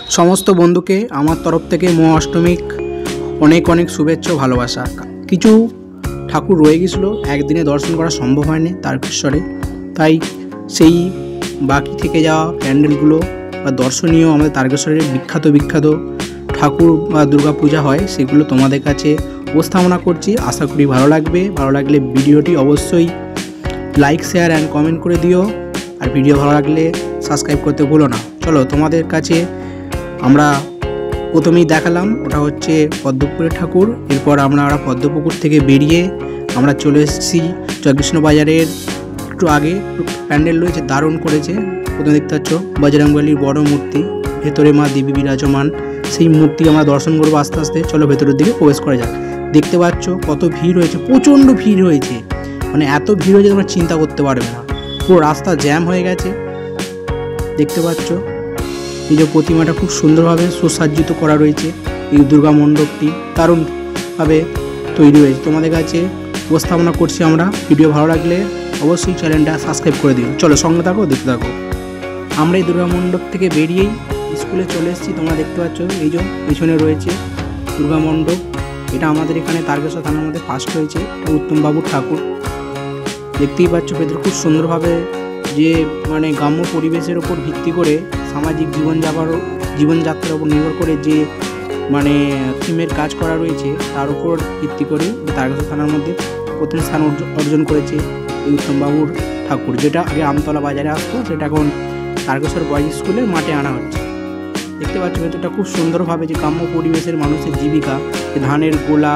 समस्त बंधु के आमार तरफ থেকে মহা অষ্টমীক অনেক অনেক শুভেচ্ছা ও ভালোবাসা। কিছু ঠাকুর রয়ে গেছিল একদিনে দর্শন করা সম্ভব হয়নি তারকেশ্বরে, তাই সেই বাকি থেকে যাওয়া প্যান্ডেলগুলো বা দর্শনীয় আমাদের তারকেশ্বরের বিখ্যাত ঠাকুর বা দুর্গা পূজা হয় সেগুলো তোমাদের কাছে উপস্থাপনা করছি। আশা করি ভালো লাগবে। ভালো লাগলে ভিডিওটি অবশ্যই লাইক শেয়ার অ্যান্ড কমেন্ট করে দিও, আর ভিডিও ভালো লাগলে সাবস্ক্রাইব করতে ভুলো না। চলো তোমাদের কাছে আমরা প্রথমেই দেখালাম ওটা হচ্ছে পদ্মপুকুরের ঠাকুর। এরপর আমরা পদ্মপুকুর থেকে বেরিয়ে আমরা চলে এসেছি জয়কৃষ্ণ বাজারের একটু আগে। প্যান্ডেল রয়েছে, দারুণ করেছে। প্রথমে দেখতে পাচ্ছ বজরংবলীর বড় মূর্তি, ভেতরে মা দেবী বিরাজমান, সেই মূর্তি আমরা দর্শন করবো আস্তে আস্তে। চলো ভেতরের দিকে প্রবেশ করা যাক। দেখতে পাচ্ছ কত ভিড় হয়েছে, প্রচণ্ড ভিড় হয়েছে, মানে এত ভিড় হয়েছে তোমরা চিন্তা করতে পারবে না। পুরো রাস্তা জ্যাম হয়ে গেছে। দেখতে পাচ্ছ এই যে প্রতিমাটা খুব সুন্দরভাবে সুসজ্জিত করা রয়েছে। এই দুর্গা মণ্ডপটি দারুণভাবে তৈরি হয়েছে, তোমাদের কাছে উপস্থাপনা করছি আমরা। ভিডিও ভালো লাগলে অবশ্যই চ্যানেলটা সাবস্ক্রাইব করে দিও। চলো সঙ্গে থাকো, দেখতে থাকো। আমরা এই দুর্গা মণ্ডপ থেকে বেরিয়েই স্কুলে চলে এসেছি। তোমরা দেখতে পাচ্ছ এই যে পিছনে রয়েছে দুর্গা মণ্ডপ। এটা আমাদের এখানে তারকেশ্বর থানার মধ্যে ফার্স্ট হয়েছে। এটা উত্তমবাবুর ঠাকুর। দেখতেই পাচ্ছ ভেতরে খুব সুন্দরভাবে যে মানে গ্রাম্য পরিবেশের ওপর ভিত্তি করে সামাজিক জীবনযাত্রার উপর নির্ভর করে যে মানে থিমের কাজ করা রয়েছে তার উপর ভিত্তি করে তারকেশ্বর থানার মধ্যে প্রথম স্থান অর্জন করেছে এই উত্তমবাবুর ঠাকুর, যেটা আগে আমতলা বাজারে আসতো, সেটা এখন তারকেশ্বর বয়েজ স্কুলের মাঠে আনা হচ্ছে। দেখতে পাচ্ছ ভেতরটা খুব সুন্দরভাবে যে গ্রাম্য পরিবেশের মানুষের জীবিকা, যে ধানের গোলা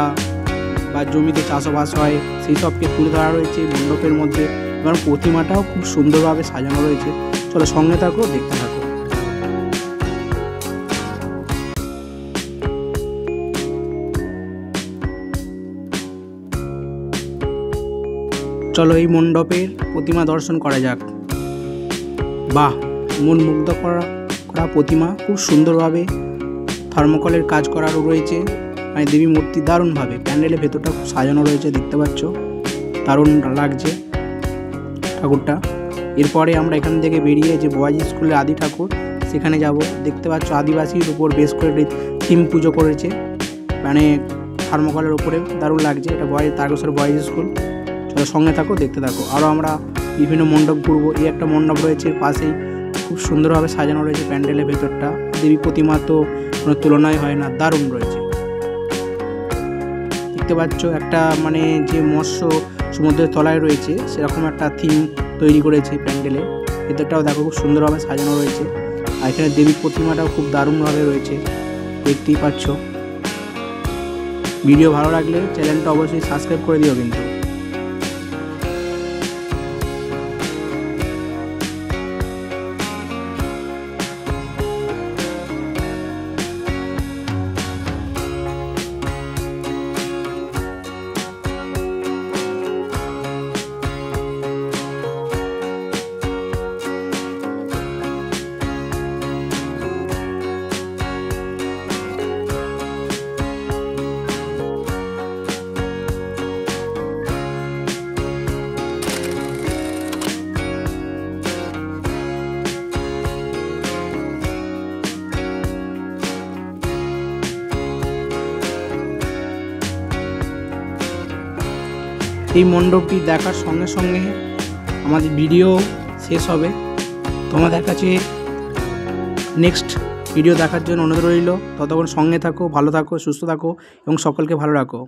বা জমিতে চাষবাস হয় সেই সবকে তুলে ধরা রয়েছে মণ্ডপের মধ্যে, এবং প্রতিমাটাও খুব সুন্দরভাবে সাজানো রয়েছে। চলো সঙ্গে থাকো, দেখতে থাকো। চলো এই মণ্ডপের প্রতিমা দর্শন করা যাক। বাহ, মন মুগ্ধ করা প্রতিমা, খুব সুন্দরভাবে থার্মোকলের কাজ করারও রয়েছে। মানে দেবী মূর্তি দারুণভাবে প্যান্ডেলের ভেতরটা খুব সাজানো রয়েছে, দেখতে পাচ্ছ দারুণ লাগছে ঠাকুরটা। এরপরে আমরা এখান থেকে বেরিয়ে যে বয়েজ স্কুলের আদি ঠাকুর সেখানে যাব। দেখতে পাচ্ছ আদিবাসীর উপর বেশ করে থিম পুজো করেছে, মানে থার্মোকলের উপরে দারুণ লাগছে। এটা তারকেশ্বর বয়েজ স্কুল। চলো সঙ্গে থাকো, দেখতে থাকো। আরও আমরা বিভিন্ন মণ্ডপ ঘুরবো। এই একটা মণ্ডপ রয়েছে পাশেই, খুব সুন্দরভাবে সাজানো রয়েছে প্যান্ডেলের ভেতরটা। দেবী প্রতিমা তো কোনো তুলনায় হয় না, দারুণ রয়েছে। দেখতে পাচ্ছ একটা মানে যে মৎস্য সমুদ্রের তলায় রয়েছে সেরকম একটা থিম তৈরি করেছে প্যান্ডেলে। ভেতরটাও দেখো খুব সুন্দরভাবে সাজানো রয়েছে। আর এখানে দেবী প্রতিমাটাও খুব দারুণভাবে রয়েছে, দেখতেই পাচ্ছ। ভিডিও ভালো লাগলে চ্যানেলটা অবশ্যই সাবস্ক্রাইব করে দিও কিন্তু। এই মণ্ডপটি দেখার সঙ্গে সঙ্গে আমাদের ভিডিও শেষ হবে। তোমাদের কাছে নেক্সট ভিডিও দেখার জন্য অনুরোধ রইল। ততক্ষণ সঙ্গে থাকো, ভালো থাকো, সুস্থ থাকো এবং সকলকে ভালো রাখো।